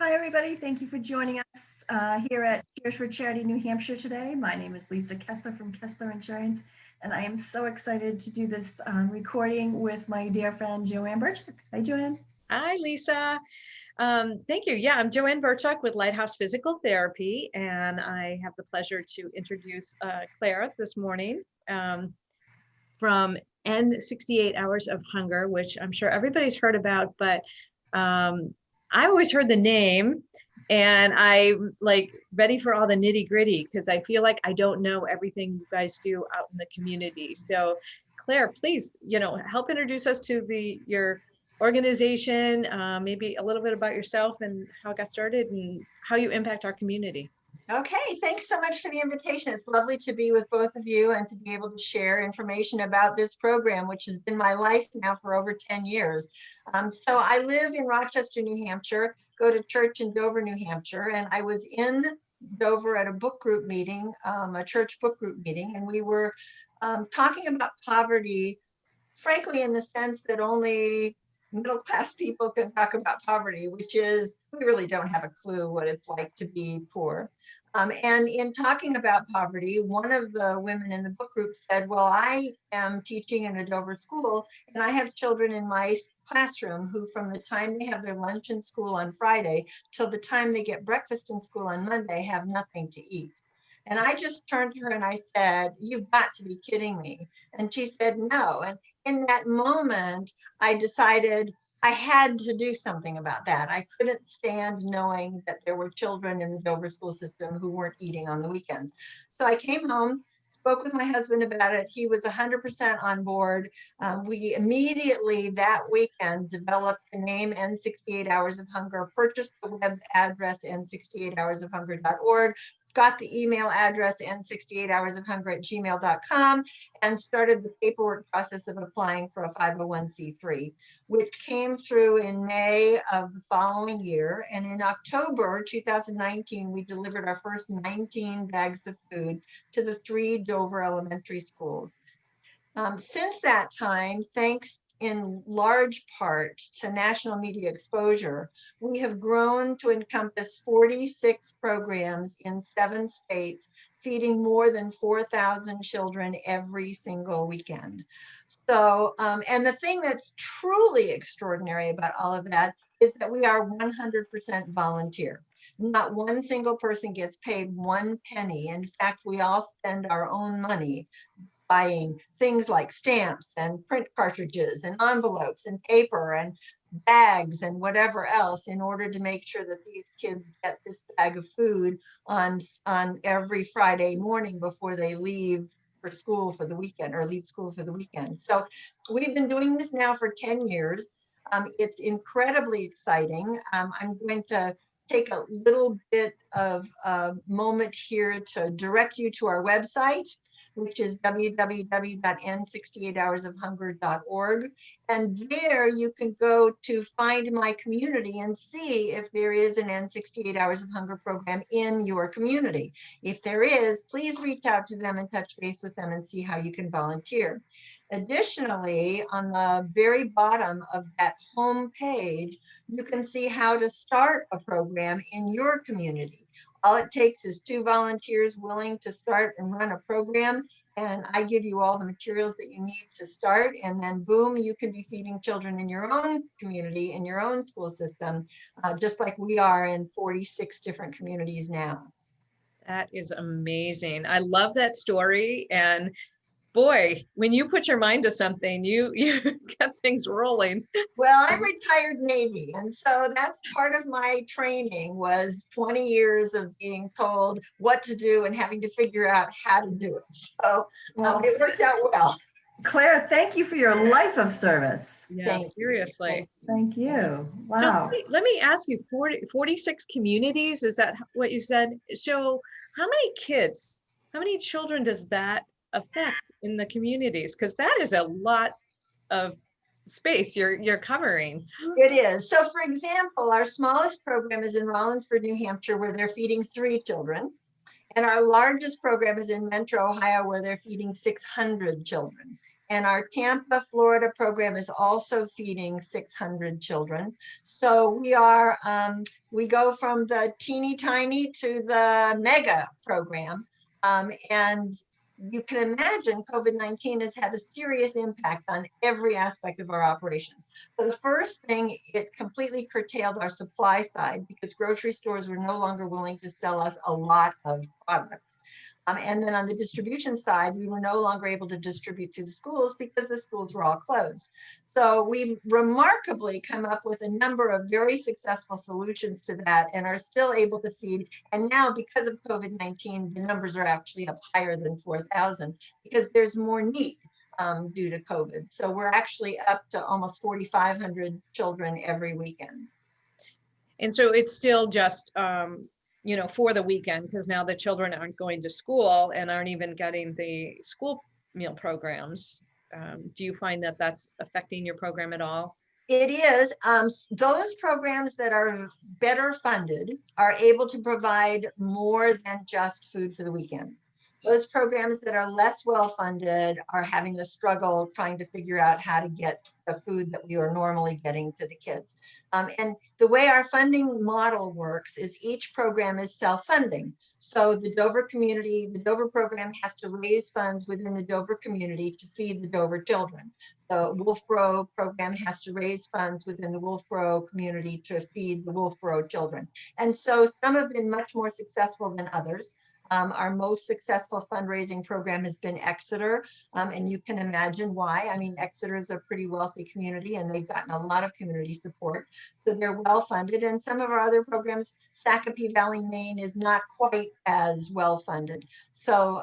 Hi, everybody. Thank you for joining us here at Cheers for Charity New Hampshire today. My name is Lisa Keslar from Keslar Insurance, and I am so excited to do this recording with my dear friend JoAnn Burchuk. Hi, JoAnn. Hi, Lisa. Thank you. Yeah, I'm JoAnn Burchuk with Lighthouse Physical Therapy, and I have the pleasure to introduce Claire this morning from End 68 Hours of Hunger, which I'm sure everybody's heard about, but I've always heard the name, and I'm like ready for all the nitty gritty because I feel like I don't know everything you guys do out in the community. So, Claire, please, help introduce us to your organization, maybe a little bit about yourself and how it got started and how you impact our community. Okay, thanks so much for the invitation. It's lovely to be with both of you and to be able to share information about this program, which has been my life now for over 10 years. So I live in Rochester, New Hampshire, go to church in Dover, New Hampshire, and I was in Dover at a book group meeting, a church book group meeting, and we were talking about poverty, frankly, in the sense that only middle-class people can talk about poverty, which is, we really don't have a clue what it's like to be poor. And in talking about poverty, one of the women in the book group said, well, I am teaching in a Dover school, and I have children in my classroom who, from the time they have their lunch in school on Friday till the time they get breakfast in school on Monday, have nothing to eat. And I just turned to her and I said, you've got to be kidding me. And she said, no. And in that moment, I decided I had to do something about that. I couldn't stand knowing that there were children in the Dover school system who weren't eating on the weekends. So I came home, spoke with my husband about it. He was 100% on board. We immediately that weekend developed the name End 68 Hours of Hunger, purchased the web address end68hoursofhunger.org, got the email address end68hoursofhunger@gmail.com, and started the paperwork process of applying for a 501c3, which came through in May of the following year. And in October 2019, we delivered our first 19 bags of food to the 3 Dover elementary schools. Since that time, thanks in large part to national media exposure, we have grown to encompass 46 programs in 7 states, feeding more than 4,000 children every single weekend. So, and the thing that's truly extraordinary about all of that is that we are 100% volunteer. Not one single person gets paid 1 penny. In fact, we all spend our own money buying things like stamps and print cartridges and envelopes and paper and bags and whatever else in order to make sure that these kids get this bag of food on every Friday morning before they leave for school for the weekend or leave school for the weekend. So we've been doing this now for 10 years. It's incredibly exciting. I'm going to take a little bit of a moment here to direct you to our website, which is www.end68hoursofhunger.org. And there you can go to find my community and see if there is an End 68 Hours of Hunger program in your community. If there is, please reach out to them and touch base with them and see how you can volunteer. Additionally, on the very bottom of that home page, you can see how to start a program in your community. All it takes is 2 volunteers willing to start and run a program, and I give you all the materials that you need to start, and then boom, you can be feeding children in your own community, in your own school system, just like we are in 46 different communities now. That is amazing. I love that story. And boy, when you put your mind to something, you get things rolling. Well, I'm retired Navy, and so that's part of my training was 20 years of being told what to do and having to figure out how to do it. So it worked out well. Claire, thank you for your life of service. Yeah, seriously. Thank you. Wow. So let me ask you, 46 communities, is that what you said? So how many kids, how many children does that affect in the communities? Because that is a lot of space you're covering. It is. So for example, our smallest program is in Rollinsford, New Hampshire, where they're feeding 3 children. And our largest program is in Mentor, Ohio, where they're feeding 600 children. And our Tampa, Florida program is also feeding 600 children. So we go from the teeny tiny to the mega program. And you can imagine COVID-19 has had a serious impact on every aspect of our operations. So the first thing, it completely curtailed our supply side because grocery stores were no longer willing to sell us a lot of product. And then on the distribution side, we were no longer able to distribute to the schools because the schools were all closed. So we've remarkably come up with a number of very successful solutions to that and are still able to feed. And now because of COVID-19, the numbers are actually up higher than 4,000 because there's more need due to COVID. So we're actually up to almost 4,500 children every weekend. And so it's still just, for the weekend, because now the children aren't going to school and aren't even getting the school meal programs. Do you find that that's affecting your program at all? It is. Those programs that are better funded are able to provide more than just food for the weekend. Those programs that are less well funded are having the struggle trying to figure out how to get the food that we are normally getting to the kids. And the way our funding model works is each program is self-funding. So the Dover community, the Dover program has to raise funds within the Dover community to feed the Dover children. The Wolfboro program has to raise funds within the Wolfboro community to feed the Wolfboro children. And so some have been much more successful than others. Our most successful fundraising program has been Exeter, and you can imagine why. I mean, Exeter is a pretty wealthy community and they've gotten a lot of community support. So they're well funded, and some of our other programs, Sacopee Valley, Maine, is not quite as well funded. So,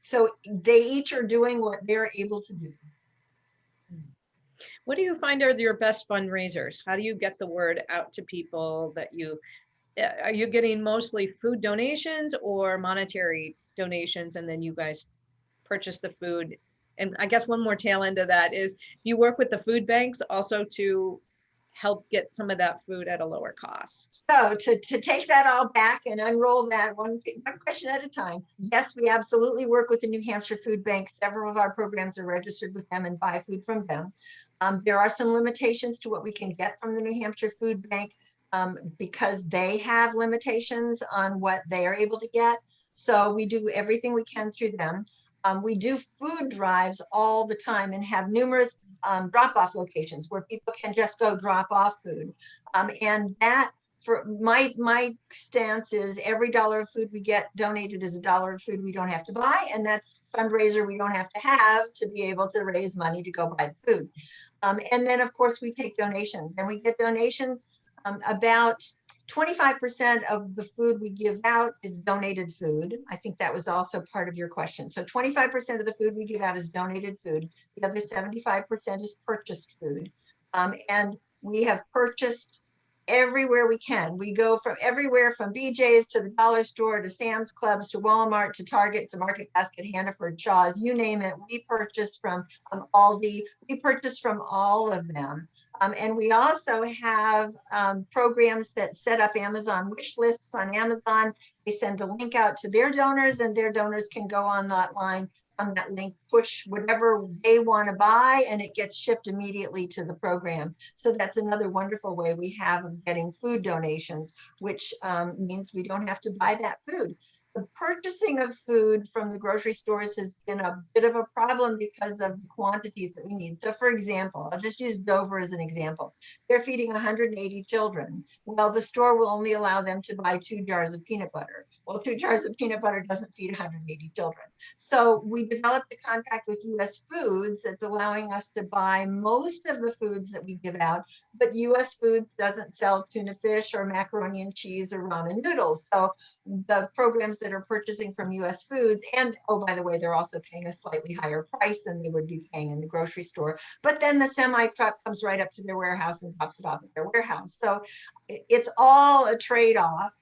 so they each are doing what they're able to do. What do you find are your best fundraisers? How do you get the word out to people that are you getting mostly food donations or monetary donations, and then you guys purchase the food? And I guess one more tail end of that is, do you work with the food banks also to help get some of that food at a lower cost? So to take that all back and unroll that one question at a time, yes, we absolutely work with the New Hampshire Food Bank. Several of our programs are registered with them and buy food from them. There are some limitations to what we can get from the New Hampshire Food Bank because they have limitations on what they are able to get. So we do everything we can through them. We do food drives all the time and have numerous drop-off locations where people can just go drop off food. And that, for my stance is, every dollar of food we get donated is a dollar of food we don't have to buy, and that's fundraiser we don't have to be able to raise money to go buy the food. And then of course we take donations, and we get donations. About 25% of the food we give out is donated food. I think that was also part of your question. So 25% of the food we give out is donated food. The other 75% is purchased food. And we have purchased everywhere we can. We go from everywhere from BJ's to the dollar store to Sam's Clubs to Walmart to Target to Market Basket, Hannaford, Shaw's, you name it. We purchase from Aldi. We purchase from all of them. And we also have programs that set up Amazon wish lists on Amazon. They send a link out to their donors, and their donors can go on that line, on that link, push whatever they want to buy, and it gets shipped immediately to the program. So that's another wonderful way we have of getting food donations, which means we don't have to buy that food. The purchasing of food from the grocery stores has been a bit of a problem because of the quantities that we need. So for example, I'll just use Dover as an example. They're feeding 180 children. Well, the store will only allow them to buy 2 jars of peanut butter. Well, 2 jars of peanut butter doesn't feed 180 children. So we developed a contract with US Foods that's allowing us to buy most of the foods that we give out, but US Foods doesn't sell tuna fish or macaroni and cheese or ramen noodles. So the programs that are purchasing from US Foods, and oh, by the way, they're also paying a slightly higher price than they would be paying in the grocery store. But then the semi truck comes right up to their warehouse and drops it off at their warehouse. So it's all a trade-off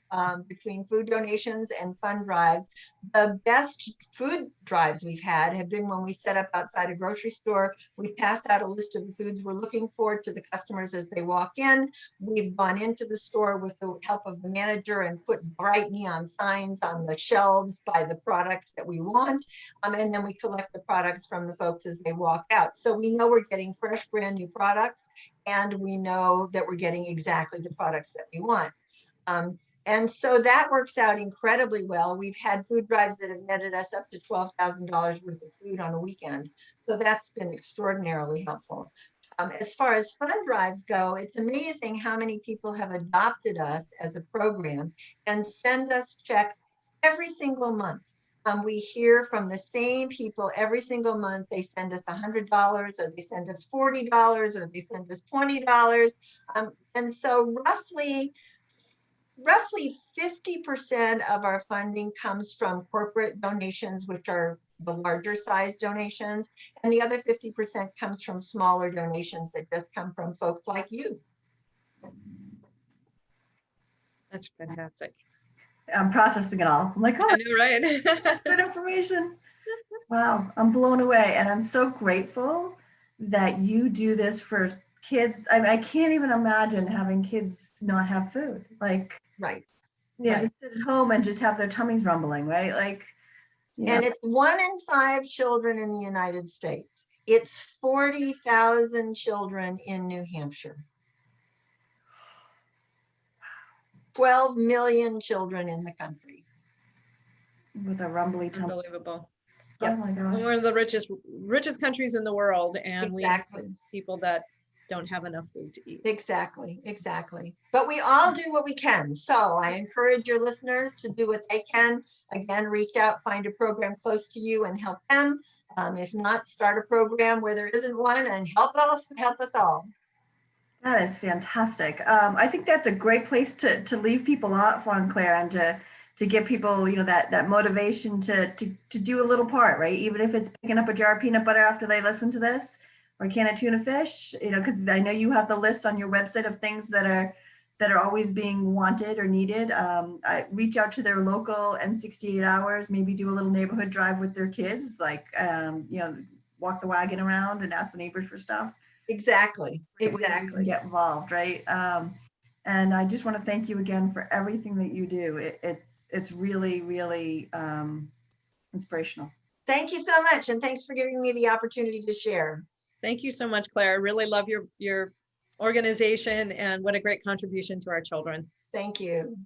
between food donations and fund drives. The best food drives we've had have been when we set up outside a grocery store. We pass out a list of the foods we're looking for to the customers as they walk in. We've gone into the store with the help of the manager and put bright neon signs on the shelves by the products that we want. And then we collect the products from the folks as they walk out. So we know we're getting fresh, brand new products, and we know that we're getting exactly the products that we want. And so that works out incredibly well. We've had food drives that have netted us up to $12,000 worth of food on a weekend. So that's been extraordinarily helpful. As far as fund drives go, it's amazing how many people have adopted us as a program and send us checks every single month. We hear from the same people every single month. They send us $100, or they send us $40, or they send us $20. And so roughly 50% of our funding comes from corporate donations, which are the larger size donations, and the other 50% comes from smaller donations that just come from folks like you. That's fantastic. I'm processing it all. I'm like, I oh, know, right? that's good information. Wow, I'm blown away. And I'm so grateful that you do this for kids. I mean, I can't even imagine having kids not have food. Like, Right. yeah, Right. just sit at home and just have their tummies rumbling, right? Like, yeah. And it's 1 in 5 children in the United States. It's 40,000 children in New Hampshire. 12 million children in the country. With a rumbly tummy. Unbelievable. Yep. Oh my We're gosh. one of the richest countries in the world, and Exactly. we have people that don't have enough food to eat. Exactly, exactly. But we all do what we can. So I encourage your listeners to do what they can. Again, reach out, find a program close to you and help them. If not, start a program where there isn't one and help us all. That is fantastic. I think that's a great place to leave people off on, Claire, and to give people, you know, that motivation to do a little part, right? Even if it's picking up a jar of peanut butter after they listen to this, or a can of tuna fish, you know, because I know you have the list on your website of things that are always being wanted or needed. I reach out to their local N68 hours, maybe do a little neighborhood drive with their kids, like you know, walk the wagon around and ask the neighbors for stuff. Exactly, Great way to exactly. get involved, right? And I just want to thank you again for everything that you do. It's really, really inspirational. Thank you so much. And thanks for giving me the opportunity to share. Thank you so much, Claire. I really love your organization, and what a great contribution to our children. Thank you.